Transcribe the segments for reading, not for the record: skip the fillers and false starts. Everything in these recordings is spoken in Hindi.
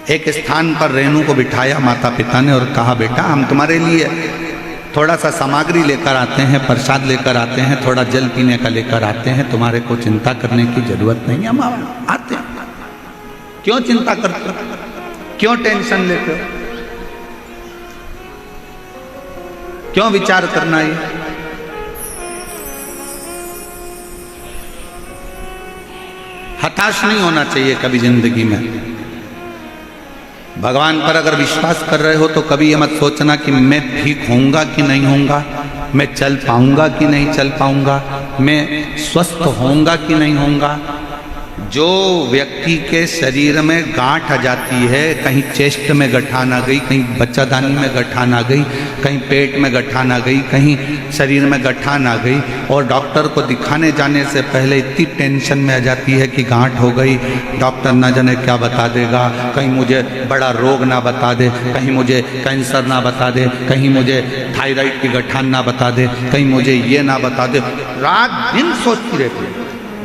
एक स्थान पर रेणु को बिठाया माता पिता ने और कहा, बेटा हम तुम्हारे लिए थोड़ा सा सामग्री लेकर आते हैं, प्रसाद लेकर आते हैं, थोड़ा जल पीने का लेकर आते हैं, तुम्हारे को चिंता करने की जरूरत नहीं है, हम आते हैं। क्यों चिंता करते हो, क्यों टेंशन लेते हो, क्यों विचार करना है? हताश नहीं होना चाहिए कभी जिंदगी में। भगवान पर अगर विश्वास कर रहे हो तो कभी ये मत सोचना कि मैं ठीक होऊंगा कि नहीं होऊंगा, मैं चल पाऊंगा कि नहीं चल पाऊंगा, मैं स्वस्थ होऊंगा कि नहीं होऊंगा। जो व्यक्ति के शरीर में गांठ आ जाती है, कहीं चेस्ट में गठान आ गई, कहीं बच्चादानी में गठान आ गई, कहीं पेट में गठान आ गई, कहीं शरीर में गठान आ गई, और डॉक्टर को दिखाने जाने से पहले इतनी टेंशन में आ जाती है कि गांठ हो गई, डॉक्टर ना जाने क्या बता देगा, कहीं मुझे बड़ा रोग ना बता दे, कहीं मुझे कैंसर ना बता दे, कहीं मुझे थायराइड की गठान ना बता दे, कहीं मुझे ये ना बता दे। रात दिन सोचती रहती है,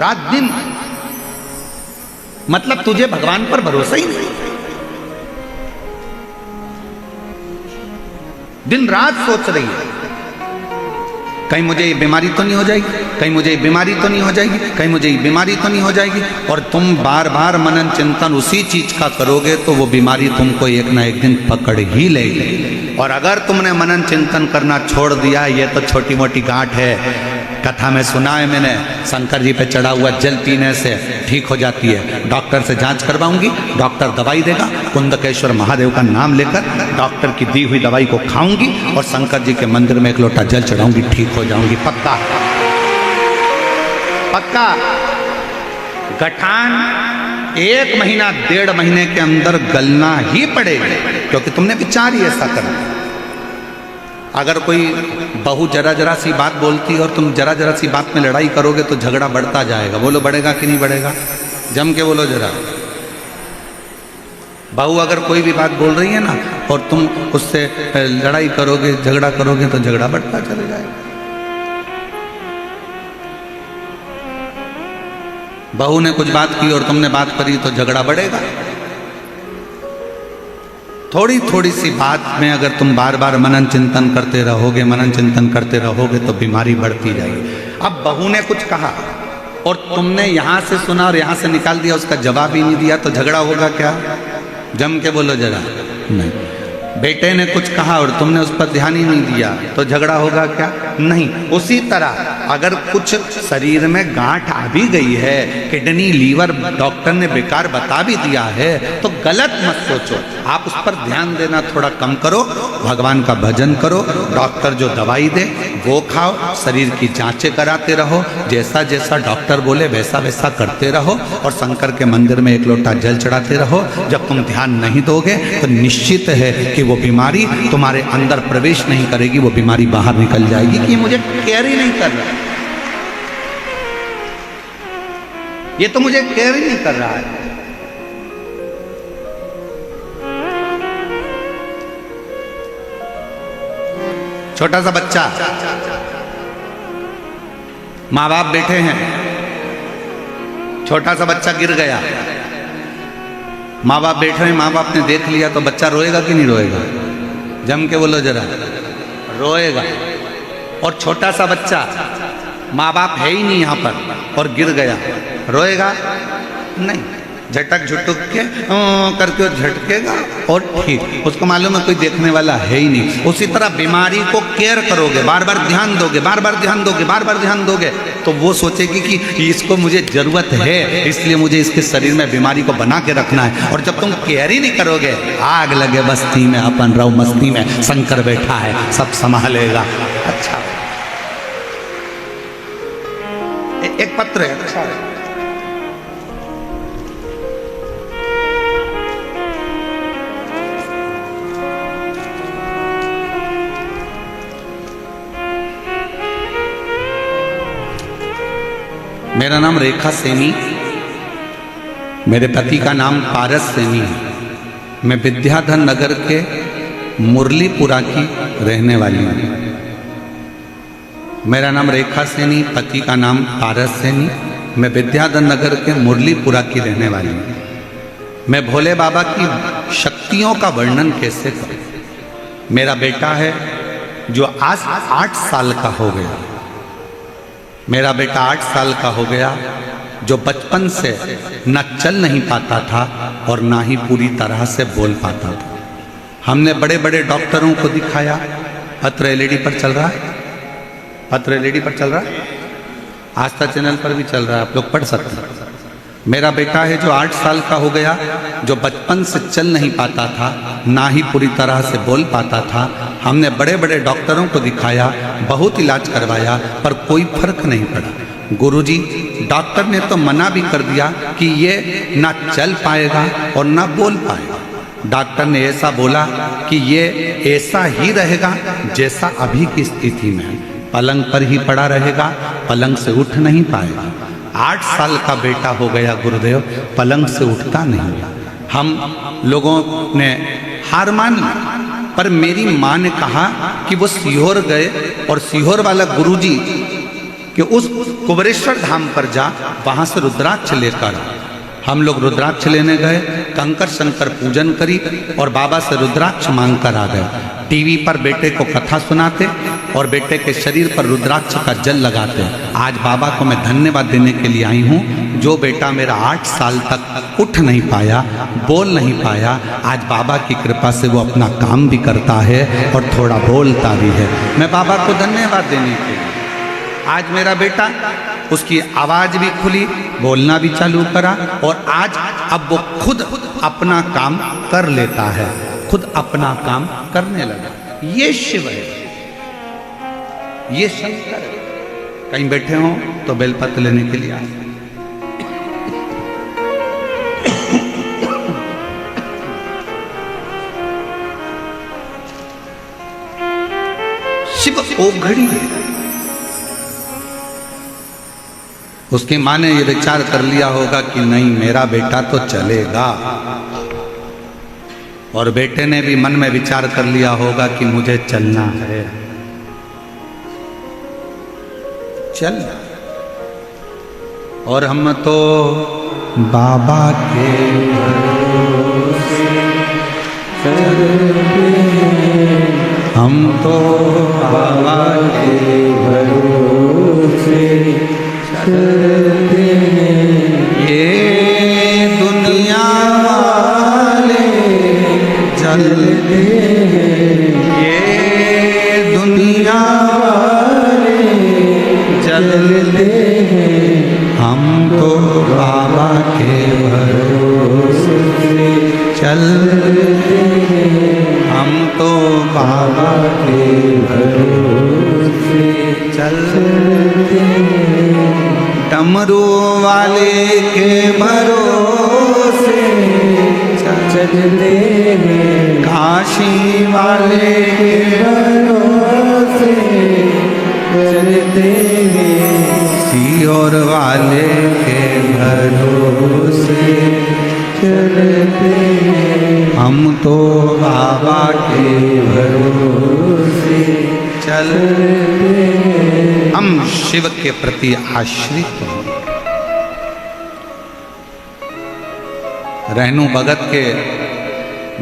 रात दिन। मतलब तुझे भगवान पर भरोसा ही नहीं, दिन रात सोच रही है कहीं मुझे ये बीमारी तो नहीं हो जाएगी, कहीं मुझे ये बीमारी तो नहीं हो जाएगी, कहीं मुझे ये बीमारी तो नहीं हो जाएगी। और तुम बार बार मनन चिंतन उसी चीज का करोगे तो वो बीमारी तुमको एक ना एक दिन पकड़ ही लेगी। और अगर तुमने मनन चिंतन करना छोड़ दिया, ये तो छोटी मोटी गांठ है, कथा में सुना है मैंने, शंकर जी पे चढ़ा हुआ जल पीने से ठीक हो जाती है। डॉक्टर से जांच करवाऊंगी, डॉक्टर दवाई देगा, कुंदकेश्वर महादेव का नाम लेकर डॉक्टर की दी हुई दवाई को खाऊंगी और शंकर जी के मंदिर में एक लोटा जल चढ़ाऊंगी, ठीक हो जाऊंगी, पक्का पक्का। गठान 1 महीना 1.5 महीने के अंदर गलना ही पड़ेगा, क्योंकि तुमने विचार ही ऐसा करना। अगर कोई बहू जरा जरा सी बात बोलती है और तुम जरा जरा सी बात में लड़ाई करोगे तो झगड़ा बढ़ता जाएगा। बोलो बढ़ेगा कि नहीं बढ़ेगा, जम के बोलो जरा। बहू अगर कोई भी बात बोल रही है ना और तुम उससे लड़ाई करोगे, झगड़ा करोगे तो झगड़ा बढ़ता चले जाएगा। बहू ने कुछ बात की और तुमने बात करी तो झगड़ा बढ़ेगा। थोड़ी थोड़ी सी बात में अगर तुम बार बार मनन चिंतन करते रहोगे, मनन चिंतन करते रहोगे तो बीमारी बढ़ती जाएगी। अब बहू ने कुछ कहा और तुमने यहाँ से सुना और यहाँ से निकाल दिया, उसका जवाब ही नहीं दिया, तो झगड़ा होगा क्या? जम के बोलो जरा। नहीं। बेटे ने कुछ कहा और तुमने उस पर ध्यान ही नहीं दिया तो झगड़ा होगा क्या? नहीं। उसी तरह अगर कुछ शरीर में गांठ आ भी गई है, किडनी लीवर डॉक्टर ने बेकार बता भी दिया है, तो गलत मत सोचो, आप उस पर ध्यान देना थोड़ा कम करो, भगवान का भजन करो, डॉक्टर जो दवाई दे वो खाओ, शरीर की जांचें कराते रहो, जैसा जैसा डॉक्टर बोले वैसा वैसा करते रहो, और शंकर के मंदिर में एक लोटा जल चढ़ाते रहो। जब तुम ध्यान नहीं दोगे तो निश्चित है कि वो बीमारी तुम्हारे अंदर प्रवेश नहीं करेगी, वो बीमारी बाहर निकल जाएगी कि मुझे केयर ही नहीं कर रहा, ये तो मुझे केयर ही नहीं कर रहा है। छोटा सा बच्चा, माँ बाप बैठे हैं, छोटा सा बच्चा गिर गया, माँ बाप बैठ रहे हैं, माँ बाप ने देख लिया तो बच्चा रोएगा कि नहीं रोएगा? जम के बोलो जरा, रोएगा। और छोटा सा बच्चा, माँ बाप है ही नहीं यहाँ पर और गिर गया, रोएगा नहीं, झटक झुटक के करके झटकेगा और ठीक, उसको मालूम है कोई देखने वाला है ही नहीं। उसी तरह बीमारी को केयर करोगे, बार बार ध्यान दोगे, बार बार ध्यान दोगे, बार बार ध्यान दोगे, तो वो सोचेगी कि इसको मुझे जरूरत है, इसलिए मुझे इसके शरीर में बीमारी को बना के रखना है। और जब तुम केयर ही नहीं करोगे, आग लगे बस्ती में अपन रहो मस्ती में, शंकर बैठा है सब संभालेगा। अच्छा, एक पत्र है, अच्छा है, मेरा नाम रेखा सैनी, मेरे पति का नाम पारस सैनी है। मैं विद्याधर नगर के मुरलीपुरा की रहने वाली हूँ। मेरा नाम रेखा सैनी, पति का नाम पारस सैनी, मैं विद्याधर नगर के मुरलीपुरा की रहने वाली हूँ। मैं भोले बाबा की शक्तियों का वर्णन कैसे करूं। मेरा बेटा है जो आज 8 साल का हो गया। मेरा बेटा 8 साल का हो गया, जो बचपन से न चल नहीं पाता था और ना ही पूरी तरह से बोल पाता था। हमने बड़े बड़े डॉक्टरों को दिखाया। पत्र एलईडी पर चल रहा है, पत्र एलईडी पर चल रहा है, आस्था चैनल पर भी चल रहा है, आप लोग पढ़ सकते हैं। मेरा बेटा है जो 8 साल का हो गया, जो बचपन से चल नहीं पाता था, ना ही पूरी तरह से बोल पाता था। हमने बड़े बड़े डॉक्टरों को दिखाया, बहुत इलाज करवाया, पर कोई फर्क नहीं पड़ा। गुरुजी, डॉक्टर ने तो मना भी कर दिया कि ये ना चल पाएगा और ना बोल पाएगा। डॉक्टर ने ऐसा बोला कि ये ऐसा ही रहेगा जैसा अभी की स्थिति में है, पलंग पर ही पड़ा रहेगा, पलंग से उठ नहीं पाएगा। 8 साल का बेटा हो गया गुरुदेव, पलंग से उठता नहीं। हम लोगों ने हार मान ली, पर मेरी माँ ने कहा कि वो सीहोर गए और सीहोर वाला गुरुजी कि उस कुबरेश्वर धाम पर जा, वहां से रुद्राक्ष लेकर। हम लोग रुद्राक्ष लेने गए, कंकर शंकर पूजन करी और बाबा से रुद्राक्ष मांग कर आ गए। टीवी पर बेटे को कथा सुनाते और बेटे के शरीर पर रुद्राक्ष का जल लगाते। आज बाबा को मैं धन्यवाद देने के लिए आई हूँ। जो बेटा मेरा 8 साल तक उठ नहीं पाया, बोल नहीं पाया, आज बाबा की कृपा से वो अपना काम भी करता है और थोड़ा बोलता भी है। मैं बाबा को धन्यवाद देने के लिए, आज मेरा बेटा, उसकी आवाज भी खुली, बोलना भी चालू करा और आज अब वो खुद अपना काम कर लेता है, खुद अपना काम करने लगा। ये शिव है, ये शंकर है। कहीं बैठे हो तो बेलपत्र लेने के लिए आए। शिव ओघड़ी है। उसकी माँ ने ये विचार कर लिया होगा कि नहीं, मेरा बेटा तो चलेगा, और बेटे ने भी मन में विचार कर लिया होगा कि मुझे चलना है, चल। और हम तो बाबा के भरोसे चलते हैं, हम तो बाबा के भरोसे चलते हैं। ये दुनिया वाले चलते हैं, ये दुनिया वाले चलते हैं, हम तो बाबा के भरोसे चलते हैं, हम तो बाबा के भरोसे चलते हैं। डमरू वाले के भरोसे चलते हैं, काशी वाले के भरोसे चलते हैं, सीहोर वाले के भरोसे चलते हैं, हम तो बाबा के भरोसे चलते हैं। हम शिव के प्रति आश्रित हैं। रहनु भगत के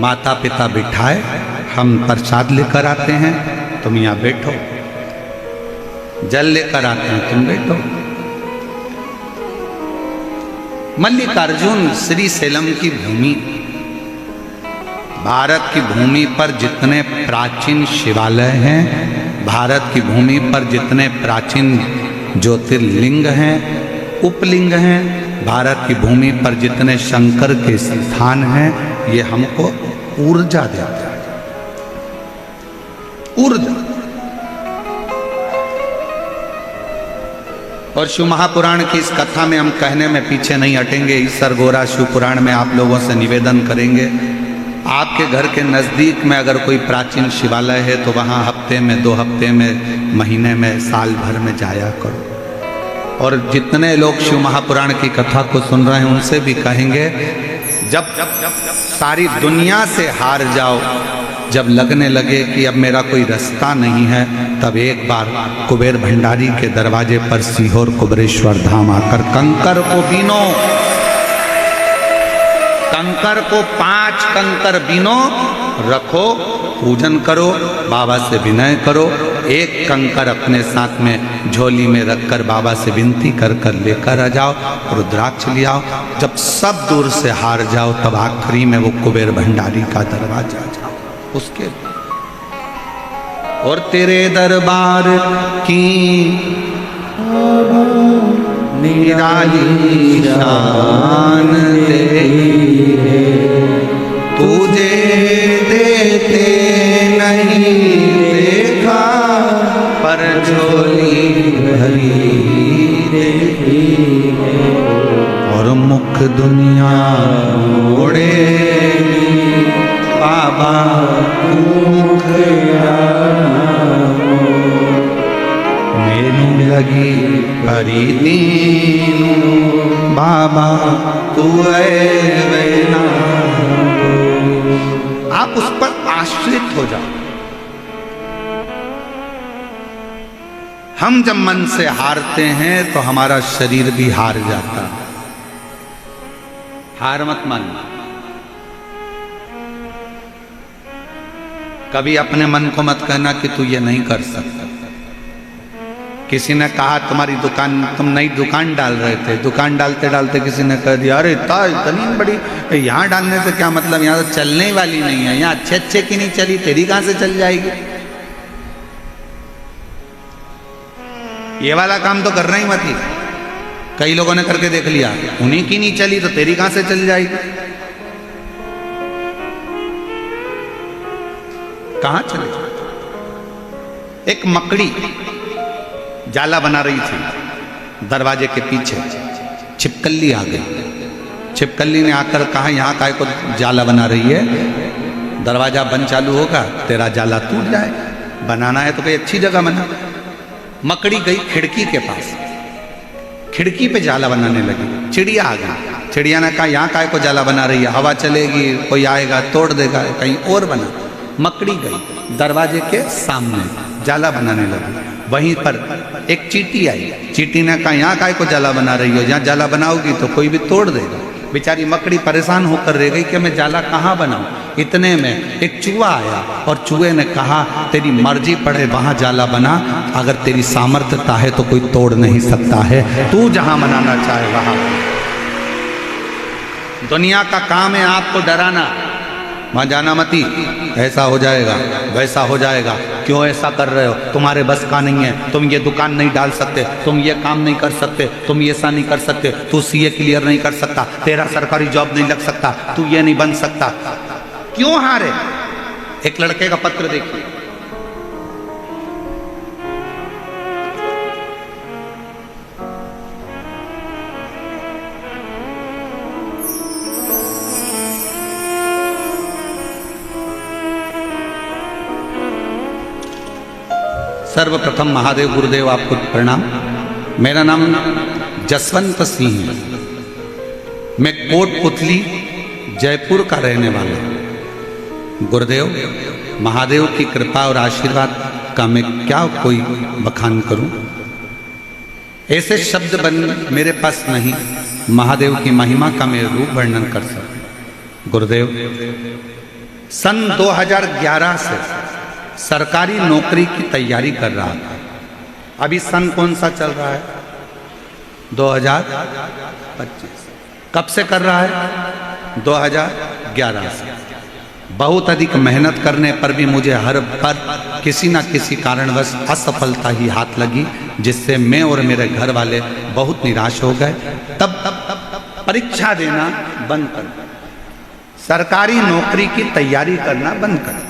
माता पिता बिठाए, हम प्रसाद लेकर आते हैं, तुम यहाँ बैठो, जल लेकर आते हैं, तुम बैठो। मल्लिकार्जुन श्री सेलम की भूमि, भारत की भूमि पर जितने प्राचीन शिवालय हैं, भारत की भूमि पर जितने प्राचीन ज्योतिर्लिंग हैं, उपलिंग हैं, भारत की भूमि पर जितने शंकर के स्थान हैं, ये हमको ऊर्जा देते हैं, ऊर्जा। और शिव महापुराण की इस कथा में हम कहने में पीछे नहीं हटेंगे। ईसर गोरा शिव पुराण में आप लोगों से निवेदन करेंगे, आपके घर के नज़दीक में अगर कोई प्राचीन शिवालय है तो वहाँ हफ्ते में, 2 हफ्ते में, महीने में, साल भर में जाया करो। और जितने लोग शिव महापुराण की कथा को सुन रहे हैं उनसे भी कहेंगे, जब सारी दुनिया से हार जाओ, जब लगने लगे कि अब मेरा कोई रास्ता नहीं है, तब एक बार कुबेर भंडारी के दरवाजे पर सीहोर कुबरेश्वर धाम आकर कंकर को बीनो, कंकर कंकर को 5 कंकर बीनो रखो, पूजन करो, बाबा से विनय करो, एक कंकर अपने साथ में झोली में रखकर बाबा से विनती कर कर लेकर आ जाओ, रुद्राक्ष ले आओ। जब सब दूर से हार जाओ तब आखिरी में वो कुबेर भंडारी का दरवाजा जाओ उसके, और तेरे दरबार की निराली शान दे, तुझे देते नहीं देखा पर झोली भरी देखी, और मुख दुनिया मोड़े बाबा मुख मेनू लगी भरी दीनू बाबा तू वेना। आप उस पर आश्रित हो जाओ। हम जब मन से हारते हैं तो हमारा शरीर भी हार जाता है। हार मत मानना। कभी अपने मन को मत कहना कि तू ये नहीं कर सकता। किसी ने कहा तुम्हारी दुकान, तुम नई दुकान डाल रहे थे, दुकान डालते डालते किसी ने कह दिया अरे इतनी बड़ी, यहाँ डालने से क्या मतलब, यहाँ तो चलने ही वाली नहीं है, यहाँ अच्छे अच्छे की नहीं चली, तेरी कहां से चल जाएगी। ये वाला काम तो करना ही मत ही। कई लोगों ने करके देख लिया, उन्हीं की नहीं चली तो तेरी कहां से चल जाएगी। कहां चले। एक मकड़ी जाला बना रही थी दरवाजे के पीछे, छिपकली आ गई। छिपकली ने आकर कहा यहाँ काय को जाला बना रही है, दरवाजा बंद चालू होगा तेरा जाला टूट जाए, बनाना है तो कोई अच्छी जगह बना। मकड़ी गई खिड़की के पास, खिड़की पे जाला बनाने लगी। चिड़िया आ गई, चिड़िया ने कहा यहाँ काय को जाला बना रही है, हवा चलेगी कोई आएगा तोड़ देगा, कहीं और बना। मकड़ी गई दरवाजे के सामने जाला बनाने लगी। वहीं पर एक चींटी आई, चींटी ने कहा यहाँ काय को जाला बना रही हो, यहाँ जाला बनाओगी तो कोई भी तोड़ देगा। बेचारी मकड़ी परेशान होकर रह गई कि मैं जाला कहाँ बनाऊं। इतने में एक चूहा आया और चूहे ने कहा तेरी मर्जी पड़े वहां जाला बना, अगर तेरी सामर्थ्यता है तो कोई तोड़ नहीं सकता है, तू जहां बनाना चाहे वहां। दुनिया का काम है आपको डराना, वहां जाना मती, ऐसा हो जाएगा वैसा हो जाएगा, क्यों ऐसा कर रहे हो, तुम्हारे बस का नहीं है, तुम ये दुकान नहीं डाल सकते, तुम ये काम नहीं कर सकते, तुम ये ऐसा नहीं कर सकते, तू सीए क्लियर नहीं कर सकता, तेरा सरकारी जॉब नहीं लग सकता, तू ये नहीं बन सकता। क्यों हारे। एक लड़के का पत्र देखिए, सर्वप्रथम महादेव गुरुदेव आपको प्रणाम। मेरा नाम जसवंत सिंह है, मैं कोटपुतली जयपुर का रहने वाला हूँ। गुरुदेव महादेव की कृपा और आशीर्वाद का मैं क्या कोई बखान करूं, ऐसे शब्द बन मेरे पास नहीं महादेव की महिमा का मैं रूप वर्णन कर सकूं। गुरुदेव सन 2011 से सरकारी नौकरी की तैयारी कर रहा था। अभी सन कौन सा चल रहा है, 2025। कब से कर रहा है, 2011 से। बहुत अधिक मेहनत करने पर भी मुझे हर बार किसी न किसी कारणवश असफलता ही हाथ लगी, जिससे मैं और मेरे घर वाले बहुत निराश हो गए। तब परीक्षा देना बंद कर, सरकारी नौकरी की तैयारी करना बंद कर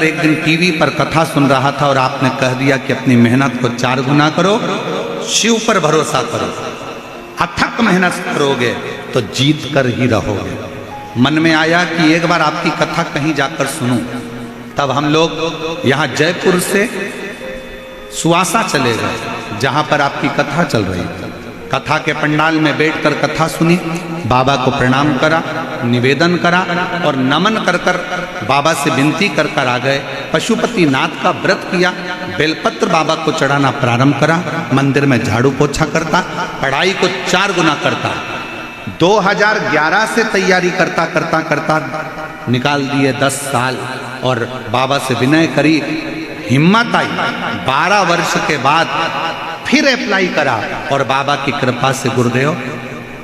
एक दिन टीवी पर कथा सुन रहा था और आपने कह दिया कि अपनी मेहनत को 4 गुना करो, शिव पर भरोसा करो, अथक मेहनत करोगे तो जीत कर ही रहोगे। मन में आया कि एक बार आपकी कथा कहीं जाकर सुनूं। तब हम लोग यहाँ जयपुर से सुवासा चले गए, जहाँ पर आपकी कथा चल रही थी। कथा के पंडाल में बैठकर कथा सुनी, बाबा को प्रणाम करा, निवेदन करा और नमन कर कर बाबा से विनती कर कर आ गए। पशुपति नाथ का व्रत किया, बेलपत्र बाबा को चढ़ाना प्रारंभ करा, मंदिर में झाड़ू पोछा करता, पढ़ाई को 4 गुना करता, 2011 से तैयारी करता करता करता निकाल दिए 10 साल, और बाबा से विनय करी, हिम्मत आई, 12 वर्ष के बाद फिर अप्लाई करा, और बाबा की कृपा से गुरुदेव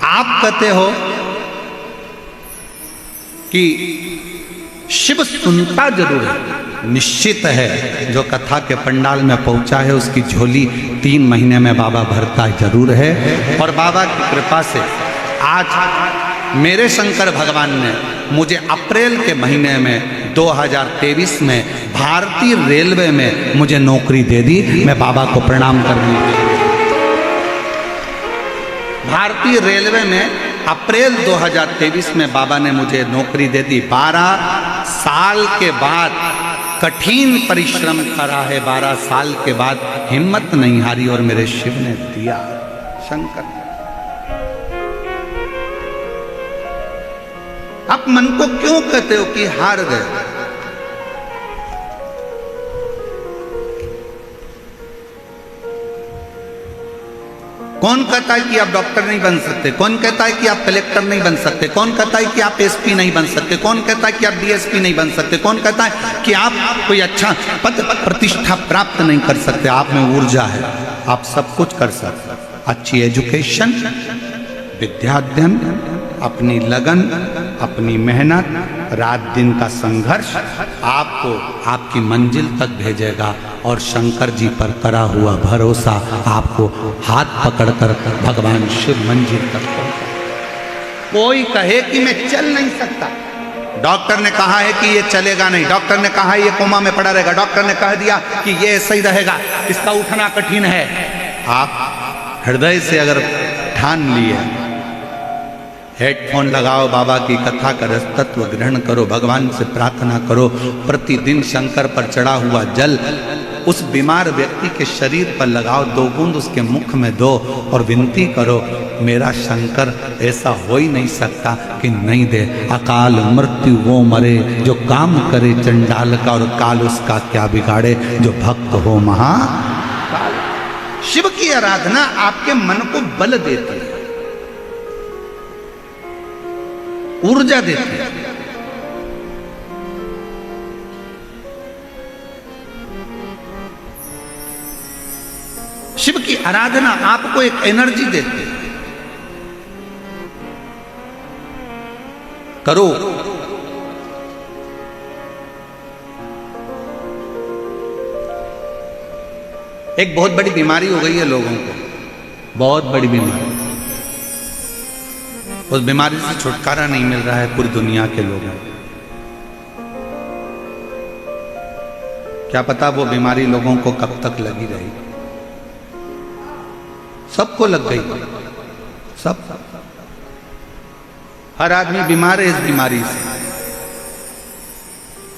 आप कहते हो कि शिव सुनता जरूर है, निश्चित है जो कथा के पंडाल में पहुंचा है उसकी झोली 3 महीने में बाबा भरता जरूर है। और बाबा की कृपा से आज मेरे शंकर भगवान ने मुझे अप्रैल के महीने में 2023 में भारतीय रेलवे में मुझे नौकरी दे दी। मैं बाबा को प्रणाम करने के लिए, भारतीय रेलवे में अप्रैल 2023 में बाबा ने मुझे नौकरी दे दी। 12 साल के बाद कठिन परिश्रम करा है, 12 साल के बाद हिम्मत नहीं हारी और मेरे शिव ने दिया। शंकर आप मन को क्यों कहते हो कि हार गए? कौन कहता है कि आप डॉक्टर नहीं बन सकते? कौन कहता है कि आप कलेक्टर नहीं बन सकते? कौन कहता है कि आप एसपी नहीं बन सकते? कौन कहता है कि आप डीएसपी नहीं बन सकते? कौन कहता है कि आप कोई अच्छा पद प्रतिष्ठा प्राप्त नहीं कर सकते? आप में ऊर्जा है, आप सब कुछ कर सकते। अच्छी एजुकेशन, विद्याध्ययन, अपनी लगन, अपनी मेहनत, रात दिन का संघर्ष आपको आपकी मंजिल तक भेजेगा। और शंकर जी पर करा हुआ भरोसा आपको हाथ पकड़कर भगवान शिव मंजिल तक पहुंचा। कोई कहे कि मैं चल नहीं सकता, डॉक्टर ने कहा है कि ये चलेगा नहीं, डॉक्टर ने कहा है ये कोमा में पड़ा रहेगा, डॉक्टर ने कह दिया कि ये ऐसा ही रहेगा, इसका उठना कठिन है। आप हृदय से अगर ठान लिए, हेडफोन लगाओ, बाबा की कथा का रस तत्व ग्रहण करो, भगवान से प्रार्थना करो, प्रतिदिन शंकर पर चढ़ा हुआ जल उस बीमार व्यक्ति के शरीर पर लगाओ, 2 बूंद उसके मुख में दो और विनती करो, मेरा शंकर ऐसा हो ही नहीं सकता कि नहीं दे। अकाल मृत्यु वो मरे जो काम करे चंडाल का, और काल उसका क्या बिगाड़े जो भक्त हो महाकाल। शिव की आराधना आपके मन को बल देती है, ऊर्जा देती है। शिव की आराधना आपको एक एनर्जी देती है। करो, एक बहुत बड़ी बीमारी हो गई है लोगों को, बहुत बड़ी बीमारी। उस बीमारी से छुटकारा नहीं मिल रहा है पूरी दुनिया के लोगों को। क्या पता वो बीमारी लोगों को कब तक लगी रही। सबको लग गई, सब, हर आदमी बीमार है इस बीमारी से।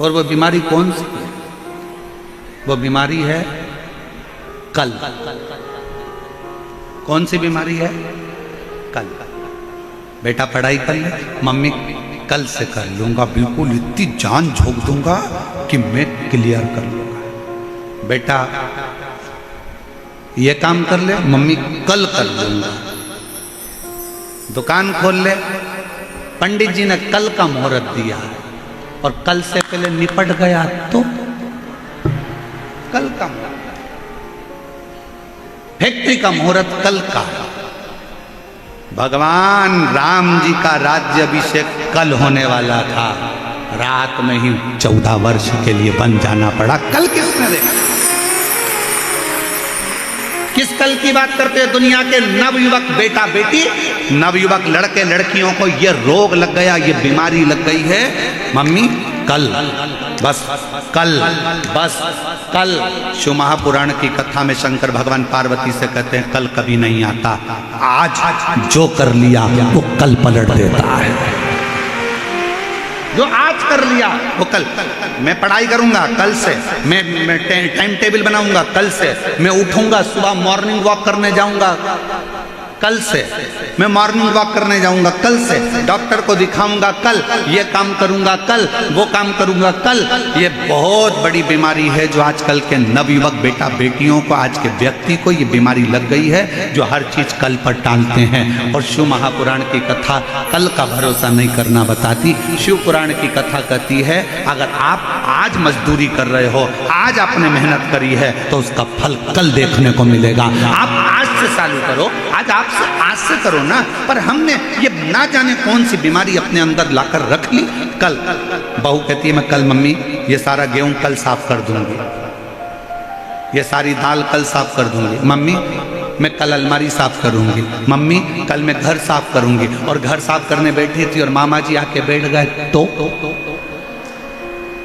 और वो बीमारी कौन सी है? वो बीमारी है कल। कौन सी बीमारी है? कल। बेटा पढ़ाई कर ले, मम्मी कल से कर लूंगा, बिल्कुल इतनी जान झोंक दूंगा कि मैं क्लियर कर लूंगा। बेटा ये काम कर ले, मम्मी कल कर लूंगा। दुकान खोल ले, पंडित जी ने कल का मुहूर्त दिया और कल से पहले निपट गया तो कल का मुहूर्त। फैक्ट्री का मुहूर्त कल का। भगवान राम जी का राज्याभिषेक कल होने वाला था, रात में ही 14 वर्ष के लिए बन जाना पड़ा। कल किसने देखा? किस कल की बात करते हैं? दुनिया के नवयुवक बेटा बेटी, नवयुवक लड़के लड़कियों को ये रोग लग गया, ये बीमारी लग गई है। मम्मी कल, बस कल, बस कल। शिव महापुराण की कथा में शंकर भगवान पार्वती से कहते हैं कल कभी नहीं आता, आज जो कर लिया वो कल पलट देता है। जो आज कर लिया वो कल। मैं पढ़ाई करूंगा कल से, मैं टाइम टेबल बनाऊंगा कल से, मैं उठूंगा सुबह मॉर्निंग वॉक करने जाऊंगा कल से मैं मॉर्निंग वॉक करने जाऊंगा, कल से डॉक्टर को दिखाऊंगा, कल ये काम करूंगा, कल वो काम करूंगा, कल। ये बहुत बड़ी बीमारी है जो आजकल के नवयुवक बेटा बेटियों को, आज के व्यक्ति को ये बीमारी लग गई है, जो हर चीज कल पर टालते हैं। और शिव महापुराण की कथा कल का भरोसा नहीं करना बताती। शिव पुराण की कथा कहती है अगर आप आज मजदूरी कर रहे हो, आज आपने मेहनत करी है, तो उसका फल कल देखने को मिलेगा। आप आज से चालू करो, आज से करो ना। पर हमने ये ना जाने कौन सी बीमारी अपने अंदर लाकर रख ली। कल बहू कहती है मैं कल मम्मी ये सारा गेहूं कल साफ कर दूंगी, ये सारी दाल कल साफ कर दूंगी, मम्मी मैं कल अलमारी साफ करूंगी, मम्मी कल मैं घर साफ करूंगी। और घर साफ करने बैठी थी और मामा जी आके बैठ गए तो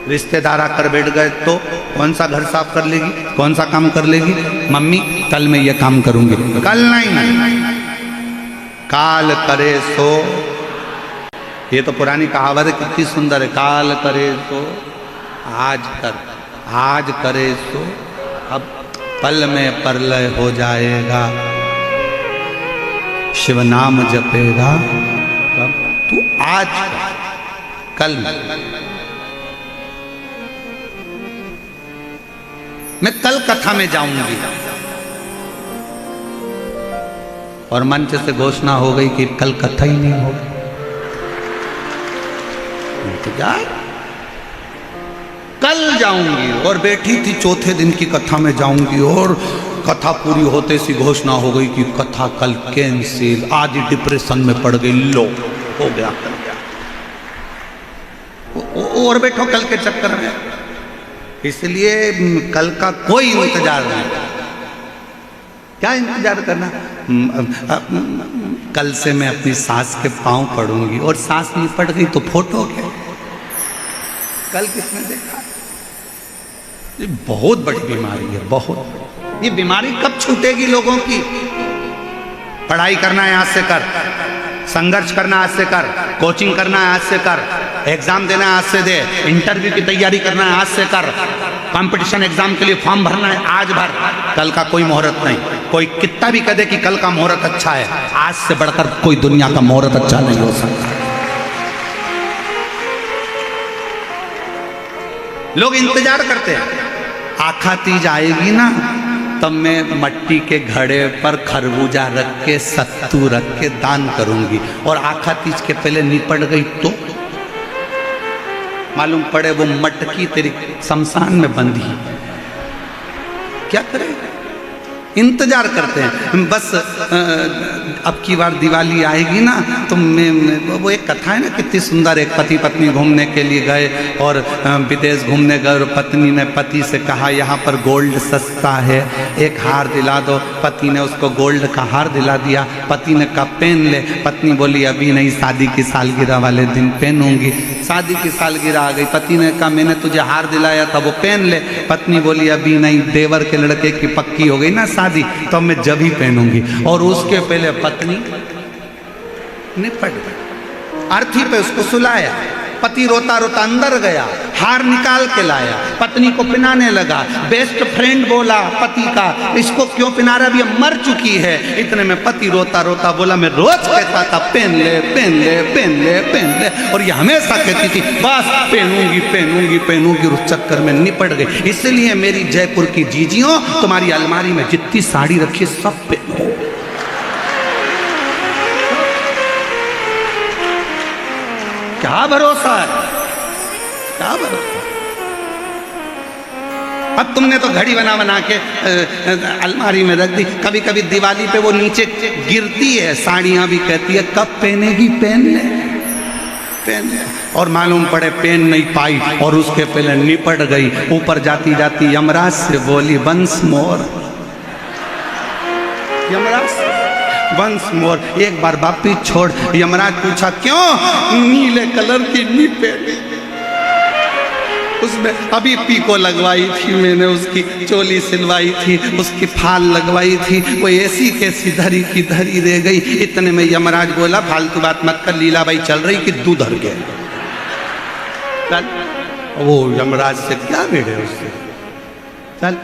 रिश्तेदार आकर बैठ गए तो कौन सा घर साफ कर लेगी, कौन सा काम कर लेगी। मम्मी कल मैं ये काम करूंगी, कल नहीं, काल करे सो। ये तो पुरानी कहावत है, कितनी सुंदर है। काल करे सो आज कर, आज करे सो अब पल में परलय हो जाएगा। शिव नाम जपेगा तू आज कल मैं कल कथा में जाऊंगी। और मंच से घोषणा हो गई कि कल कथा ही नहीं होगी। इंतजार, कल जाऊंगी। और बैठी थी चौथे दिन की कथा में जाऊंगी और कथा पूरी होते सी घोषणा हो गई कि कथा कल कैंसिल। आज डिप्रेशन में पड़ गई, लो हो गया कल गया। और बैठो कल के चक्कर में। इसलिए कल का कोई इंतजार नहीं। क्या इंतजार करना। कल से मैं अपनी सास के पांव पड़ूंगी और सास नहीं पड़ गई तो फोटो क्या। कल किसने देखा। ये बहुत बड़ी बीमारी है, बहुत। ये बीमारी कब छूटेगी लोगों की। पढ़ाई करना है आज से कर, संघर्ष करना आज से कर, कोचिंग करना है आज से कर, एग्जाम देना है आज से दे, इंटरव्यू की तैयारी करना है आज से कर, कंपटीशन एग्जाम के लिए फॉर्म भरना है आज भर। कल का कोई मुहूर्त नहीं। कोई कितना भी कह दे कि कल का मुहूर्त अच्छा है, आज से बढ़कर कोई दुनिया का मुहूर्त अच्छा नहीं हो सकता। लोग इंतजार करते हैं। आखा तीज आएगी ना तब मैं मट्टी के घड़े पर खरबूजा रख के, सत्तू रख के दान करूंगी। और आखा तीज के पहले निपट गई तो मालूम पड़े वो मटकी तेरी शमशान में बंधी। क्या करें। इंतजार करते हैं बस। अब की बार दिवाली आएगी ना तो मैं वो एक कथा है ना कितनी सुंदर। एक पति पत्नी घूमने के लिए गए और विदेश घूमने गए और पत्नी ने पति से कहा यहाँ पर गोल्ड सस्ता है, एक हार दिला दो। पति ने उसको गोल्ड का हार दिला दिया। पति ने कहा पहन ले। पत्नी बोली अभी नहीं, शादी की सालगिरह वाले दिन पहनूंगी। शादी की सालगिरह आ गई। पति ने कहा मैंने तुझे हार दिलाया था वो पहन ले। पत्नी बोली अभी नहीं, देवर के लड़के की पक्की हो गई ना शादी तो मैं जब ही पहनूंगी। और उसके पहले पत्नी निपट गई। अर्थी पे उसको सुलाया। पति रोता रोता अंदर गया, हार निकाल के लाया, पत्नी को पहनाने लगा। बेस्ट फ्रेंड बोला पति का इसको क्यों पहना रहा, अब ये मर चुकी है। इतने में पति रोता रोता बोला मैं रोज कहता था पहन ले पहन ले पहन ले पहन ले, और ये हमेशा कहती थी बस पहनूंगी पहनूंगी पहनूंगी। उस चक्कर में निपट गई। इसलिए मेरी जयपुर की जीजियों तुम्हारी अलमारी में जितनी साड़ी रखी सब पहनो। क्या भरोसा है, क्या भरोसा। अब तुमने तो घड़ी बना बना के अलमारी में रख दी। कभी कभी दिवाली पे वो नीचे गिरती है, साड़ियां भी कहती है कब पहनेगी, पहन ले पहन ले। और मालूम पड़े पहन नहीं पाई और उसके पहले निपट गई। ऊपर जाती जाती यमराज से बोली once more, Yamraj once more, एक बार वापिस छोड़। यमराज पूछा क्यों, नीले कलर की नी पहनी, उसमें अभी पीको लगवाई थी मैंने, उसकी चोली सिलवाई थी, उसकी फाल लगवाई थी, वो ऐसी कैसी धरी की धरी रह गई। इतने में यमराज बोला फालतू बात मत कर, लीलाबाई चल रही कि दूध धर गए। वो यमराज से क्या भिड़े उससे, चल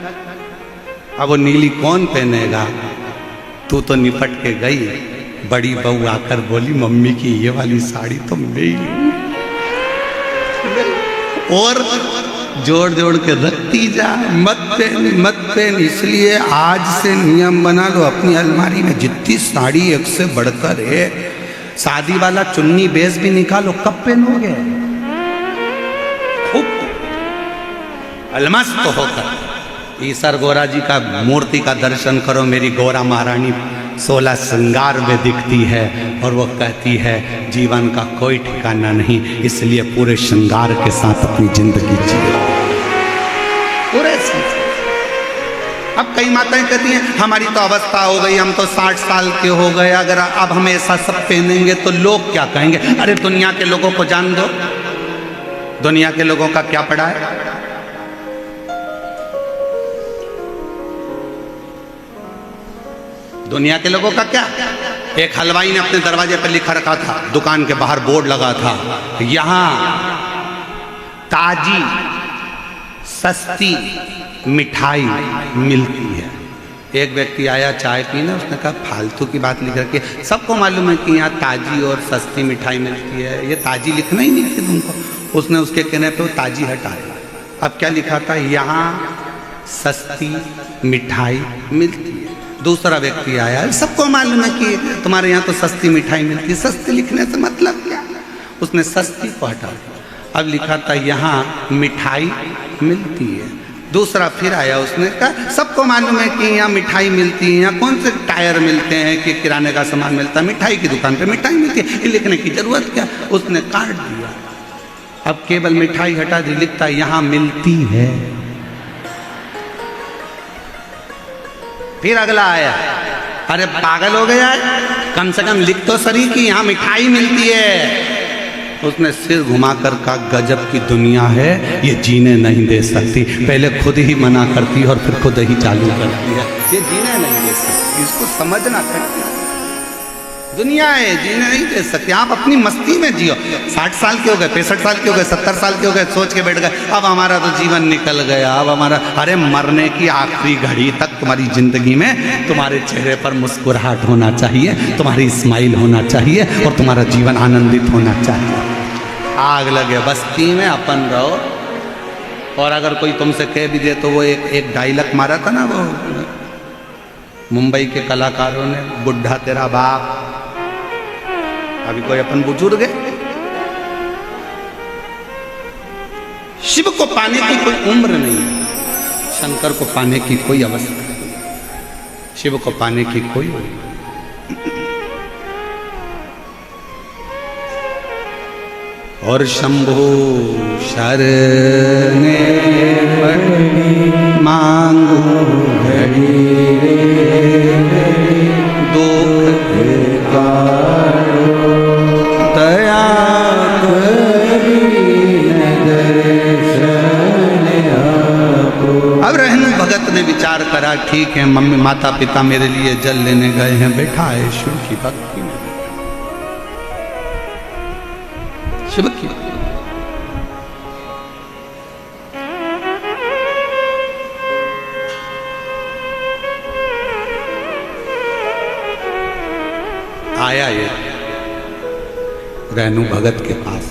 अब वो नीली कौन पहनेगा। तू तो निपट के गई, बड़ी बहू आकर बोली मम्मी की ये वाली साड़ी तो मैं ही लूंगी। और जोड़ जोड़ के रखती जा, मत पहन। इसलिए आज से नियम बना लो, अपनी अलमारी में जितनी साड़ी एक से बढ़कर है, शादी वाला चुन्नी बेस भी निकालो, कब पहनोगे? खूब अलमस्त होकर ईसर गौरा जी का मूर्ति का दर्शन करो। मेरी गौरा महारानी 16 श्रृंगार में दिखती है और वो कहती है जीवन का कोई ठिकाना नहीं, इसलिए पूरे श्रृंगार के साथ अपनी जिंदगी जियो, पूरे। अब कई माताएं कहती हैं हमारी तो अवस्था हो गई, हम तो 60 साल के हो गए, अगर अब हम ऐसा सब पहनेंगे तो लोग क्या कहेंगे? अरे दुनिया के लोगों को जान दो, दुनिया के लोगों का क्या पड़ा है? दुनिया के लोगों का क्या? एक हलवाई ने अपने दरवाजे पर लिखा रखा था, दुकान के बाहर बोर्ड लगा था, यहां ताजी सस्ती मिठाई मिलती है। एक व्यक्ति आया चाय पीने, उसने कहा फालतू की बात लिख रखी है, सबको मालूम है कि यहाँ ताजी और सस्ती मिठाई मिलती है, ये ताजी लिखना ही नहीं है तुमको। उसने उसके कहने पे वो ताजी हटाया। अब क्या लिखा था? यहाँ सस्ती मिठाई मिलती है। दूसरा व्यक्ति आया, सबको मालूम है कि तुम्हारे यहाँ तो सस्ती मिठाई मिलती है, सस्ती लिखने से मतलब क्या? उसने सस्ती को हटा दिया। अब लिखा था यहाँ मिठाई मिलती है। दूसरा फिर आया, उसने कहा सबको मालूम है कि यहाँ मिठाई मिलती है, यहाँ कौन से टायर मिलते हैं कि किराने का सामान मिलता है, मिठाई की दुकान पे मिठाई मिलती है, ये लिखने की जरूरत क्या? उसने काट दिया। अब केवल मिठाई हटा दी, लिखता है यहाँ मिलती है। फिर अगला आया, अरे पागल हो गया है, कम से कम लिख तो सही कि यहाँ मिठाई मिलती है। उसने सिर घुमाकर कहा गजब की दुनिया है, ये जीने नहीं दे सकती, पहले खुद ही मना करती है और फिर खुद ही चालू करती है, ये जीने नहीं दे सकती, इसको समझना चाहिए। दुनिया है, जीने नहीं दे सकते। आप अपनी मस्ती में जियो। 60 साल के हो गए, 65 साल के हो गए, 70 साल के हो गए, सोच के बैठ गए अब हमारा तो जीवन निकल गया, अब हमारा। अरे मरने की आखिरी घड़ी तक तुम्हारी जिंदगी में तुम्हारे चेहरे पर मुस्कुराहट होना चाहिए, तुम्हारी स्माइल होना चाहिए और तुम्हारा जीवन आनंदित होना चाहिए। आग लगे बस्ती में अपन रहो। और अगर कोई तुमसे कह भी दे तो वो एक डायलॉग मारा था ना, वो मुंबई के कलाकारों ने, बुढ़ा तेरा बाप। अभी कोई अपन बुजुर्ग है, शिव को पाने की कोई उम्र नहीं है, शंकर को पाने की कोई अवस्था नहीं, शिव को पाने की कोई उम्र। और शंभो शरणे मांगो घड़ी दुख दया अब रहनु भगत ने विचार करा, ठीक है मम्मी माता पिता मेरे लिए जल लेने गए हैं, बैठा है शिव की भक्ति में, शिव की आया ये रहनु भगत के पास।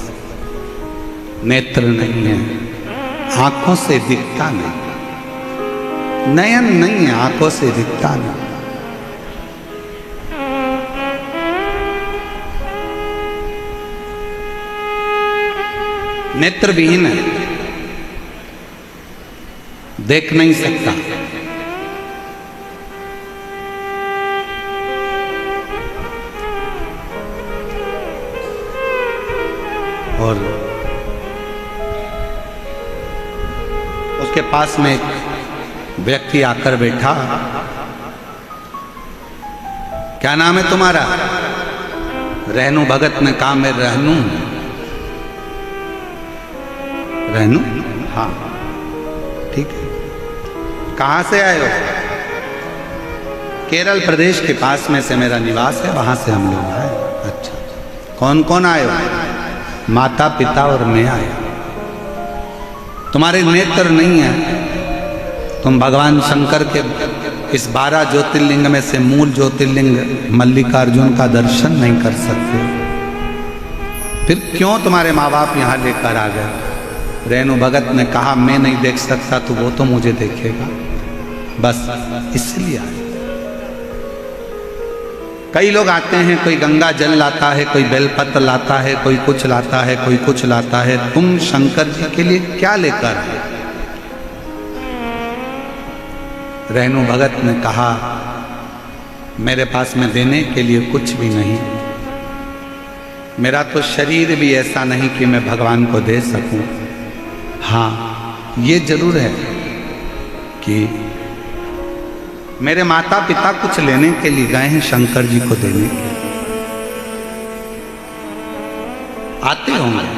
नेत्र नहीं है, आंखों से दिखता नहीं, नयन नहीं है, आंखों से दिखता नहीं। नेत्र विहीन है, देख नहीं सकता। और उसके पास में एक व्यक्ति आकर बैठा, क्या नाम है तुम्हारा? रहनु भगत ने कहा मैं रहनु। रहनु? हाँ ठीक है। कहाँ से आए हो? केरल प्रदेश के पास में से मेरा निवास है, वहां से हम लोग आए। अच्छा, कौन कौन आए हो? माता पिता और मैं आया। तुम्हारे नेत्र नहीं है, तुम भगवान शंकर के इस 12 ज्योतिर्लिंग में से मूल ज्योतिर्लिंग मल्लिकार्जुन का दर्शन नहीं कर सकते, फिर क्यों तुम्हारे माँ बाप यहाँ लेकर आ गए? रेणु भगत ने कहा मैं नहीं देख सकता तो वो तो मुझे देखेगा, बस इसलिए आए। कई लोग आते हैं, कोई गंगा जल लाता है, कोई बेलपत्र लाता है, कोई कुछ लाता है, कोई कुछ लाता है। तुम शंकर जी के लिए क्या लेकर आए? रेणु भगत ने कहा मेरे पास में देने के लिए कुछ भी नहीं, मेरा तो शरीर भी ऐसा नहीं कि मैं भगवान को दे सकूं। हाँ ये जरूर है कि मेरे माता पिता कुछ लेने के लिए गए हैं शंकर जी को देने के लिए, आते होंगे।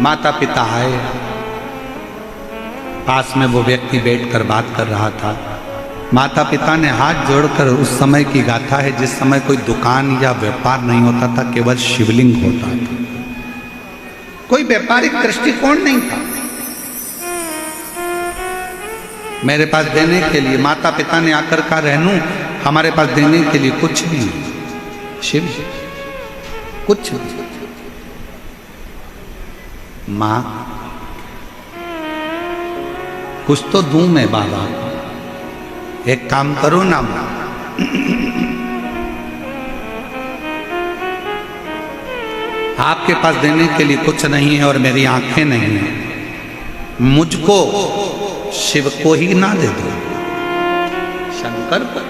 माता पिता आए, पास में वो व्यक्ति बैठकर बात कर रहा था। माता पिता ने हाथ जोड़कर, उस समय की गाथा है जिस समय कोई दुकान या व्यापार नहीं होता था, केवल शिवलिंग होता था, कोई व्यापारिक दृष्टिकोण नहीं था। मेरे पास देने के लिए, माता पिता ने आकर कहा रेणु हमारे पास देने के लिए कुछ भी नहीं, शिव कुछ नहीं। मां कुछ तो दूं मैं बाबा, एक काम करो ना मां, आपके पास देने के लिए कुछ नहीं है और मेरी आंखें नहीं है, मुझको शिव को ही ना दे दो, शंकर को।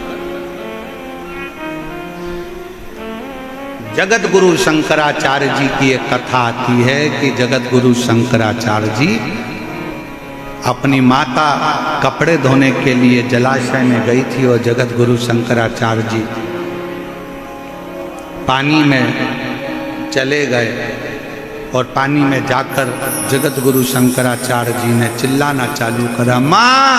जगत गुरु शंकराचार्य जी की एक कथा आती है कि जगत गुरु शंकराचार्य जी अपनी माता कपड़े धोने के लिए जलाशय में गई थी और जगत गुरु शंकराचार्य जी पानी में चले गए और पानी में जाकर जगत गुरु शंकराचार्य जी ने चिल्लाना चालू करा, मां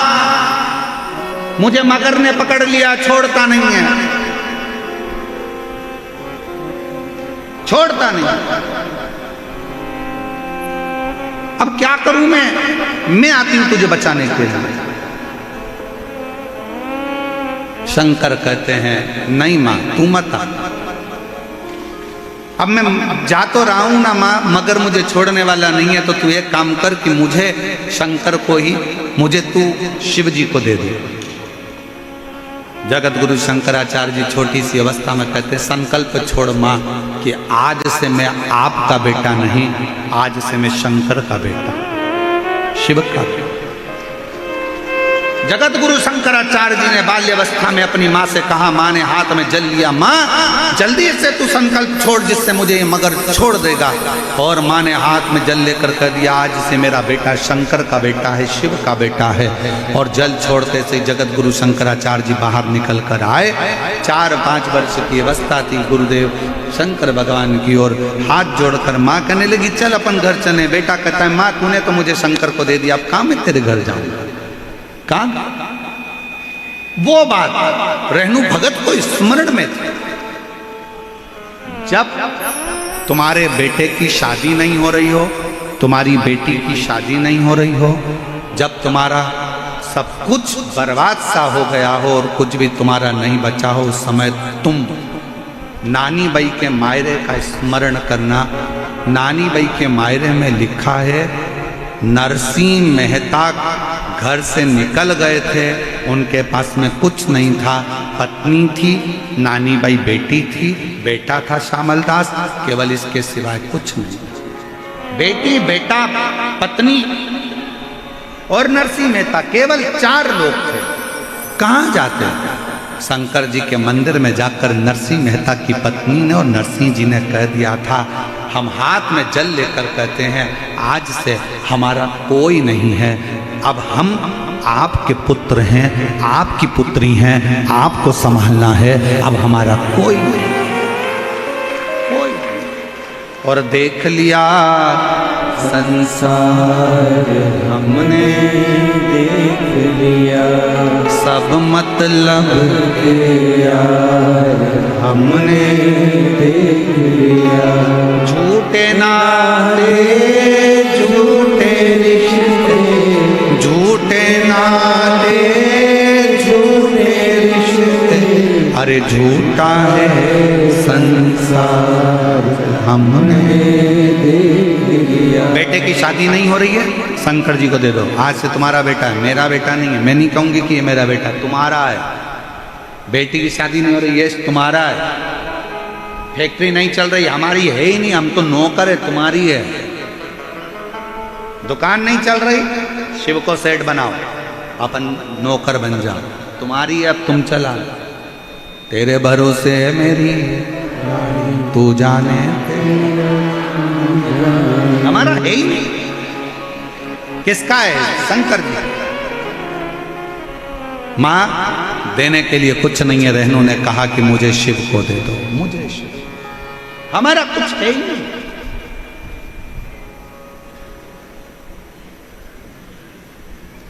मुझे मगर ने पकड़ लिया, छोड़ता नहीं है, छोड़ता नहीं। अब क्या करूं मैं आती हूं तुझे बचाने के लिए। शंकर कहते हैं नहीं मां तू मत आ, अब मैं जा तो रहा हूं ना मां, मगर मुझे छोड़ने वाला नहीं है, तो तू एक काम कर कि मुझे शंकर को ही, मुझे तू शिव जी को दे दे। जगत गुरु शंकराचार्य जी छोटी सी अवस्था में कहते संकल्प छोड़ मां कि आज से मैं आपका बेटा नहीं, आज से मैं शंकर का बेटा, शिव का बेटा। जगत गुरु शंकराचार्य जी ने बाल्यावस्था में अपनी मां से कहा, मां ने हाथ में जल लिया, मां जल्दी से तू संकल्प छोड़ जिससे मुझे ये मगर छोड़ देगा। और मां ने हाथ में जल लेकर कह दिया आज से मेरा बेटा शंकर का बेटा है, शिव का बेटा है। और जल छोड़ते से जगत गुरु शंकराचार्य जी बाहर निकल कर आए। 4-5 वर्ष की अवस्था थी। गुरुदेव शंकर भगवान की ओर हाथ जोड़कर मां कहने लगी चल अपन घर चले। बेटा कहता है मां तूने तो मुझे शंकर को दे दिया, अब कहां मैं तेरे घर जाऊंगा। कहां वो बात रेणु भगत को स्मरण में थी। जब तुम्हारे बेटे की शादी नहीं हो रही हो, तुम्हारी बेटी की शादी नहीं हो रही हो, जब तुम्हारा सब कुछ बर्बाद सा हो गया हो और कुछ भी तुम्हारा नहीं बचा हो, उस समय तुम नानी बाई के मायरे का स्मरण करना। नानी बाई के मायरे में लिखा है नरसिंह मेहता घर से निकल गए थे, उनके पास में कुछ नहीं था, पत्नी थी, नानी बाई बेटी थी, बेटा था श्यामलदास, केवल इसके सिवाय कुछ नहीं। बेटी, बेटा, पत्नी और नरसिंह मेहता, केवल 4 लोग थे। कहाँ जाते? शंकर जी के मंदिर में जाकर नरसिंह मेहता की पत्नी ने और नरसिंह जी ने कह दिया था, हम हाथ में जल लेकर कहते हैं आज से हमारा कोई नहीं है, अब हम आपके पुत्र हैं, आपकी पुत्री हैं, आपको संभालना है, अब हमारा कोई नहीं, कोई। और देख लिया संसार हमने, देख लिया सब मतलब के यार हमने, देख लिया झूठे नाते, झूठे रिश्ते, झूठे ना झूठा है संसार हमने देख लिया। बेटे की शादी नहीं हो रही है, शंकर जी को दे दो, आज से तुम्हारा बेटा है, मेरा बेटा नहीं है। मैं नहीं कहूंगी कि ये मेरा बेटा है, तुम्हारा है। बेटी की शादी नहीं हो रही है, तुम्हारा है। फैक्ट्री नहीं चल रही, हमारी है ही नहीं, हम तो नौकर है, तुम्हारी है। दुकान नहीं चल रही, शिव को सेठ बनाओ, अपन नौकर बन जाओ, तुम्हारी है, अब तुम चला। तेरे भरोसे है मेरी तू जाने, हमारा है ही नहीं। किसका है? शंकर जी। मां देने के लिए कुछ नहीं है, रहनों ने कहा कि मुझे शिव को दे दो, मुझे शिव, हमारा कुछ है ही नहीं।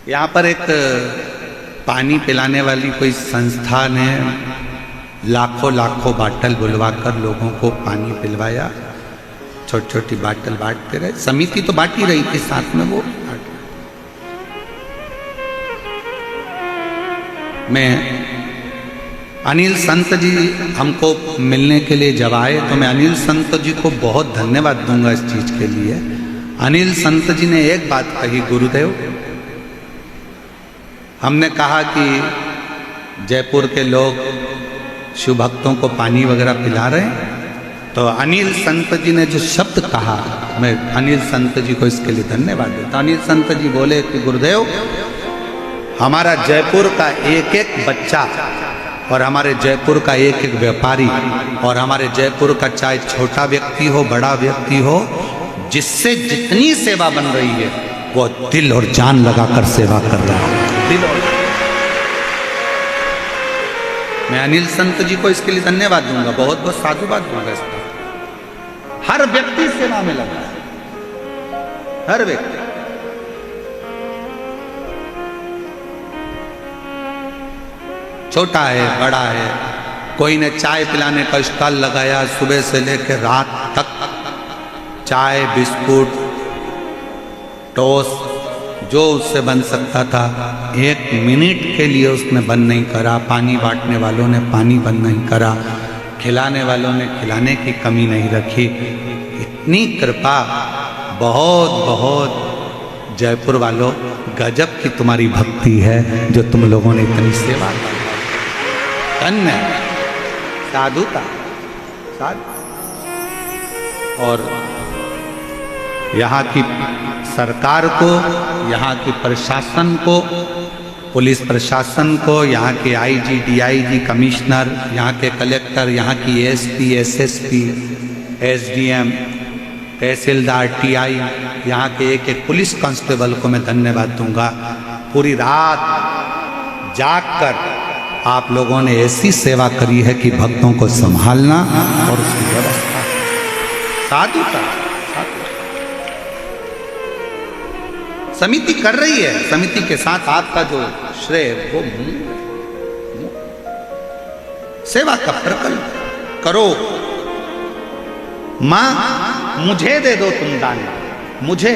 यहां पर एक पानी पिलाने वाली कोई संस्था ने लाखों लाखों बाटल बुलवाकर लोगों को पानी पिलवाया, छोटी छोटी बाटल बांटते रहे। समिति तो बांट ही रही थी, साथ में वो। मैं अनिल संत जी हमको मिलने के लिए जब आए तो मैं अनिल संत जी को बहुत धन्यवाद दूंगा इस चीज के लिए। अनिल संत जी ने एक बात कही, गुरुदेव, हमने कहा कि जयपुर के लोग शिव भक्तों को पानी वगैरह पिला रहे हैं, तो अनिल संत जी ने जो शब्द कहा, मैं अनिल संत जी को इसके लिए धन्यवाद देता। अनिल संत जी बोले कि गुरुदेव, हमारा जयपुर का एक एक बच्चा और हमारे जयपुर का एक एक व्यापारी और हमारे जयपुर का चाहे छोटा व्यक्ति हो बड़ा व्यक्ति हो, जिससे जितनी सेवा बन रही है वो दिल और जान लगाकर सेवा कर रहा है। दिल और मैं अनिल संत जी को इसके लिए धन्यवाद दूंगा, बहुत बहुत साधुवाद दूंगा इसका। हर व्यक्ति सेवा में लगा है, हर व्यक्ति। छोटा है बड़ा है, कोई ने चाय पिलाने का स्टॉल लगाया, सुबह से लेकर रात तक चाय बिस्कुट टोस्ट जो उससे बन सकता था, एक मिनट के लिए उसने बंद नहीं करा। पानी बांटने वालों ने पानी बंद नहीं करा, खिलाने वालों ने खिलाने की कमी नहीं रखी। इतनी कृपा, बहुत बहुत जयपुर वालों, गजब की तुम्हारी भक्ति है जो तुम लोगों ने इतनी सेवा की। धन्य साधुता, साधु। और यहाँ की सरकार को, यहाँ की प्रशासन को, पुलिस प्रशासन को, यहाँ के आईजी, डीआईजी, कमिश्नर, यहाँ के कलेक्टर, यहाँ की एसपी, एसएसपी, एसडीएम, तहसीलदार, टीआई, यहाँ के एक एक पुलिस कांस्टेबल को मैं धन्यवाद दूंगा। पूरी रात जागकर आप लोगों ने ऐसी सेवा करी है कि भक्तों को संभालना और उसकी व्यवस्था, साधुता। समिति कर रही है, समिति के साथ आपका जो श्रेय वो सेवा का प्रकल्प करो। मां मुझे दे दो तुम दान, मुझे।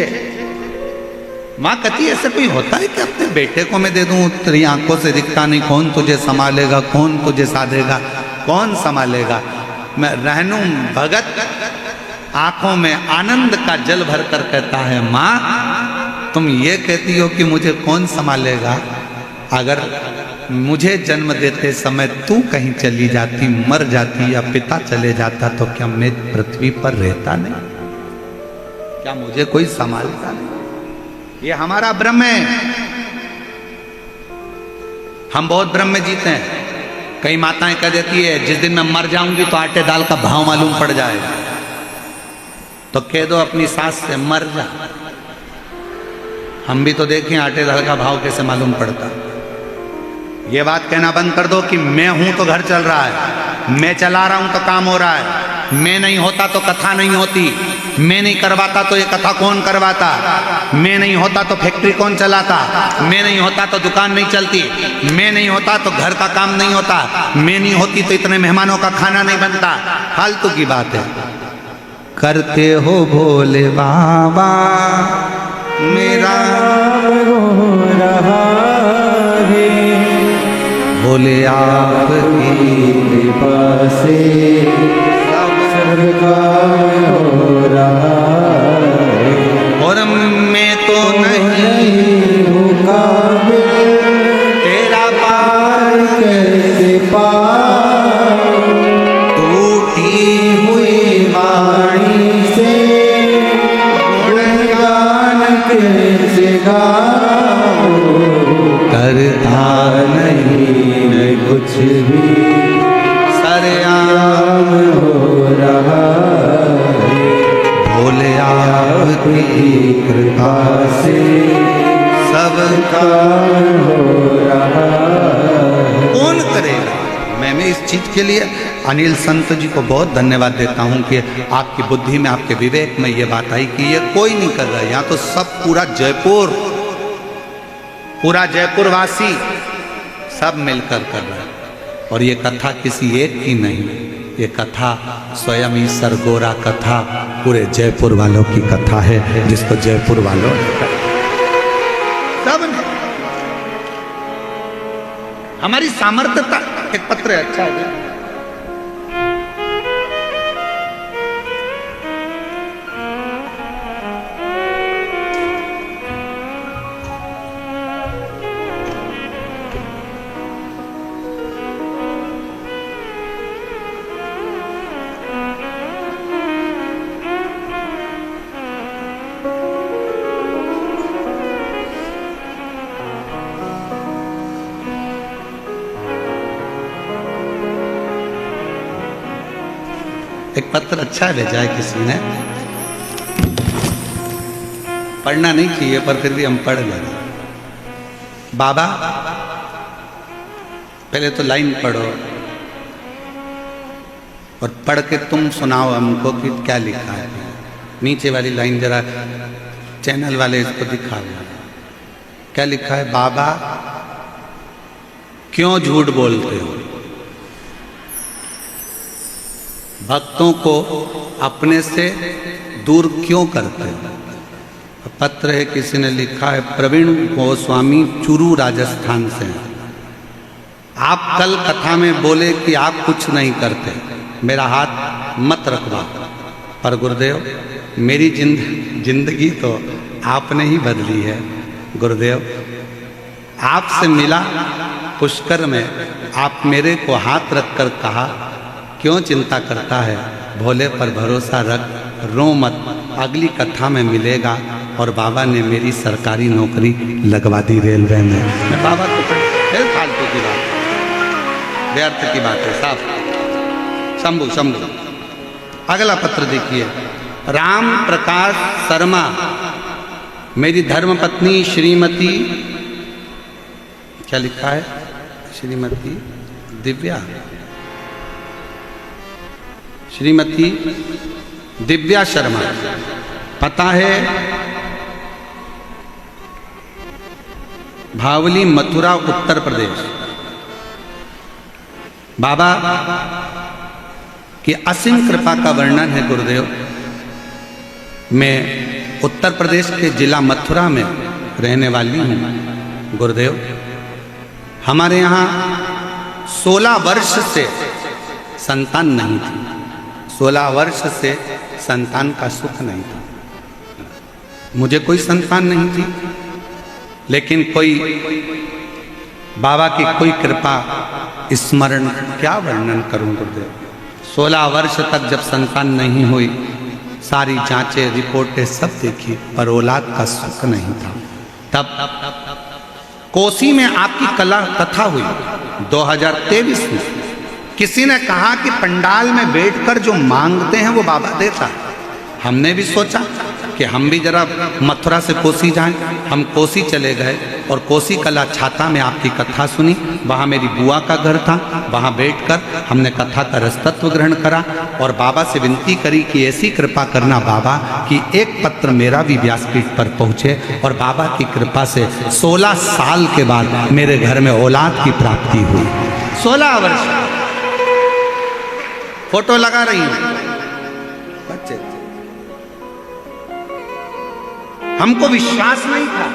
मां कहती ऐसे कोई होता है कि अपने बेटे को मैं दे दूं, तेरी आंखों से दिखता नहीं, कौन तुझे संभालेगा, कौन तुझे साधेगा, कौन संभालेगा। मैं रहनू भगत आंखों में आनंद का जल भरकर कहता है, मां तुम ये कहती हो कि मुझे कौन संभालेगा, अगर मुझे जन्म देते समय तू कहीं चली जाती, मर जाती या पिता चले जाता तो क्या मैं पृथ्वी पर रहता नहीं? क्या मुझे कोई संभालता नहीं? ये हमारा ब्रह्म है। हम बहुत ब्रह्म में जीते हैं। कई माताएं कह देती है जिस दिन मैं मर जाऊंगी तो आटे दाल का भाव मालूम पड़ जाएगा, तो कह दो अपनी सास से मर जा। हम भी तो देखें आटे दाल का भाव कैसे मालूम पड़ता। ये बात कहना बंद कर दो कि मैं हूं तो घर चल रहा है, मैं चला रहा हूं तो काम हो रहा है, मैं नहीं होता तो कथा नहीं होती, मैं नहीं करवाता तो ये कथा कौन करवाता, मैं नहीं होता तो फैक्ट्री कौन चलाता, मैं नहीं होता तो दुकान नहीं चलती, मैं नहीं होता तो घर का काम नहीं होता, मैं नहीं होती तो इतने मेहमानों का खाना नहीं बनता। फालतू की बात है। करते हो भोले बाबा मेरा हो रहा है, भोले आपकी कृपा से सब काम हो रहा है। और मैं तो नहीं मुकाबिल तेरा पार कैसे पाऊं, टूटी हुई वाणी से गुणगान कैसे गाऊं, करता नहीं मैं कुछ भी सरयाम हो रहा है। भोले आपकी कृपा से सब काम हो रहा है। कौन करेगा। मैं इस चीज के लिए अनिल संत जी को बहुत धन्यवाद देता हूं कि आपकी बुद्धि में, आपके विवेक में ये बात आई कि ये कोई नहीं कर रहा है। यहाँ तो सब पूरा जयपुर वासी सब मिलकर कर रहा है। और ये कथा किसी एक की नहीं, ये कथा स्वयं ही सरगोरा कथा पूरे जयपुर वालों की कथा है, जिसको जयपुर वालों सब ने हमारी सामर्थ्यता। एक पत्र है, अच्छा है। एक पत्र अच्छा भेजा है किसी ने, पढ़ना नहीं चाहिए पर फिर भी हम पढ़ लेंगे। बाबा पहले तो लाइन पढ़ो और पढ़ के तुम सुनाओ हमको कि क्या लिखा है। नीचे वाली लाइन जरा चैनल वाले इसको दिखा दो, क्या लिखा है। बाबा क्यों झूठ बोलते हो, भक्तों को अपने से दूर क्यों करते हो। पत्र है, किसी ने लिखा है, प्रवीण गोस्वामी चुरू राजस्थान से। आप कल कथा में बोले कि आप कुछ नहीं करते, मेरा हाथ मत रखवा, पर गुरुदेव मेरी जिंदगी तो आपने ही बदली है। गुरुदेव आपसे मिला पुष्कर में, आप मेरे को हाथ रखकर कहा क्यों चिंता करता है, भोले पर भरोसा रख, रो मत, अगली कथा में मिलेगा। और बाबा ने मेरी सरकारी नौकरी लगवा दी रेलवे में। मैं बाबा को फिर फालतू की बात, व्यर्थ की बात है साहब। शंभू अगला पत्र देखिए। राम प्रकाश शर्मा, मेरी धर्मपत्नी श्रीमती, क्या लिखा है, श्रीमती दिव्या, श्रीमती दिव्या शर्मा, पता है भावली मथुरा उत्तर प्रदेश। बाबा की असीम कृपा का वर्णन है गुरुदेव। मैं उत्तर प्रदेश के जिला मथुरा में रहने वाली हूँ गुरुदेव। हमारे यहाँ 16 वर्ष से संतान नहीं थी, 16 वर्ष से संतान का सुख नहीं था। मुझे कोई संतान नहीं थी, लेकिन कोई बाबा की कोई कृपा स्मरण, क्या वर्णन करूं गुरुदेव। 16 वर्ष तक जब संतान नहीं हुई, सारी जांचें रिपोर्टें सब देखी, पर औलाद का सुख नहीं था। तब कोसी में आपकी कला कथा हुई 2023 में। किसी ने कहा कि पंडाल में बैठकर जो मांगते हैं वो बाबा देता है। हमने भी सोचा कि हम भी जरा मथुरा से कोसी जाएं। हम कोसी चले गए और कोसी कला छाता में आपकी कथा सुनी। वहाँ मेरी बुआ का घर था, वहाँ बैठकर हमने कथा का रसतत्व ग्रहण करा और बाबा से विनती करी कि ऐसी कृपा करना बाबा कि एक पत्र मेरा भी व्यासपीठ पर पहुँचे। और बाबा की कृपा से 16 साल के बाद मेरे घर में औलाद की प्राप्ति हुई। 16 वर्ष फोटो लगा रही हूँ बच्चे, हमको विश्वास नहीं था।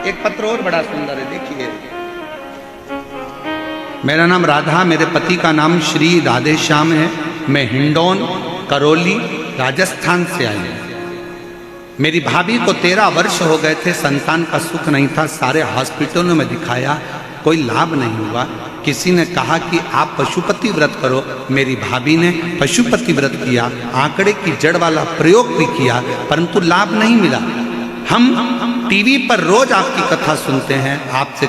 एक पत्र और बड़ा सुंदर है, देखिए। मेरा नाम राधा, मेरे पति का नाम श्री राधे श्याम है। मैं हिंडौन करौली राजस्थान से आई हूँ। मेरी भाभी को 13 वर्ष हो गए थे, संतान का सुख नहीं था। सारे हॉस्पिटलों में दिखाया, कोई लाभ नहीं हुआ। किसी ने कहा कि आप पशुपति व्रत करो। मेरी भाभी ने पशुपति व्रत किया, आंकड़े की जड़ वाला प्रयोग भी किया, परंतु लाभ नहीं मिला। हम टीवी पर रोज आपकी कथा सुनते हैं। आपसे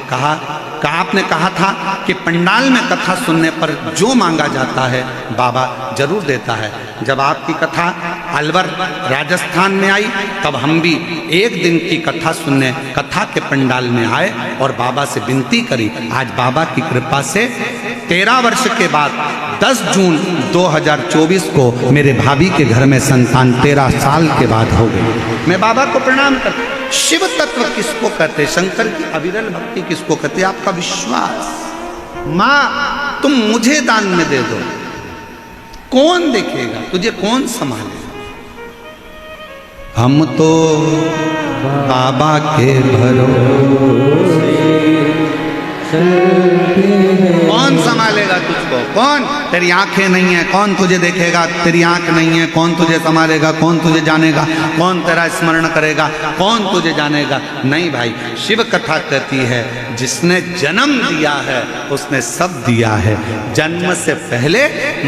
आपने कहा था कि पंडाल में कथा सुनने पर जो मांगा जाता है बाबा जरूर देता है। जब आपकी कथा अलवर राजस्थान में आई तब हम भी एक दिन की कथा सुनने कथा के पंडाल में आए और बाबा से विनती करी। आज बाबा की कृपा से 13 वर्ष के बाद 10 जून 2024 को मेरे भाभी के घर में संतान 13 साल के बाद हो गई। मैं बाबा को प्रणाम करता। शिव तत्व किसको कहते, शंकर की अविरल भक्ति किसको कहते, आपका विश्वास। माँ तुम मुझे दान में दे दो, कौन देखेगा तुझे, कौन संभालेगा। हम तो बाबा के भरोसे, कौन संभालेगा तुझको, कौन, तेरी आंखें नहीं है कौन तुझे देखेगा, तेरी आंख नहीं है कौन तुझे संभालेगा, कौन तुझे जानेगा, कौन तेरा स्मरण करेगा, कौन तुझे जानेगा। नहीं भाई, शिव कथा कहती है जिसने जन्म दिया है उसने सब दिया है। जन्म से पहले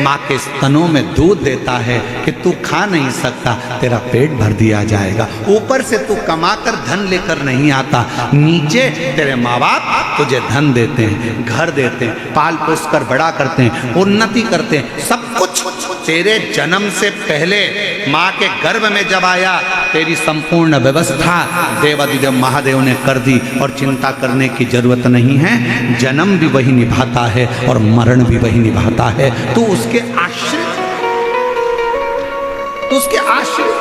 माँ के स्तनों में दूध देता है कि तू खा नहीं सकता, तेरा पेट भर दिया जाएगा। ऊपर से तू कमाकर धन लेकर नहीं आता, नीचे तेरे माँ बाप तुझे धन देते हैं, घर देते हैं, पाल पोस कर बड़ा करते हैं, उन्नति करते हैं। सब कुछ तेरे जन्म से पहले माँ के गर्भ में जब आया तेरी संपूर्ण व्यवस्था देवाधिदेव महादेव ने कर दी और चिंता करने की जरूरत नहीं है। जन्म भी वही निभाता है और मरण भी वही निभाता है। तू उसके आश्रित, तू उसके आश्रित।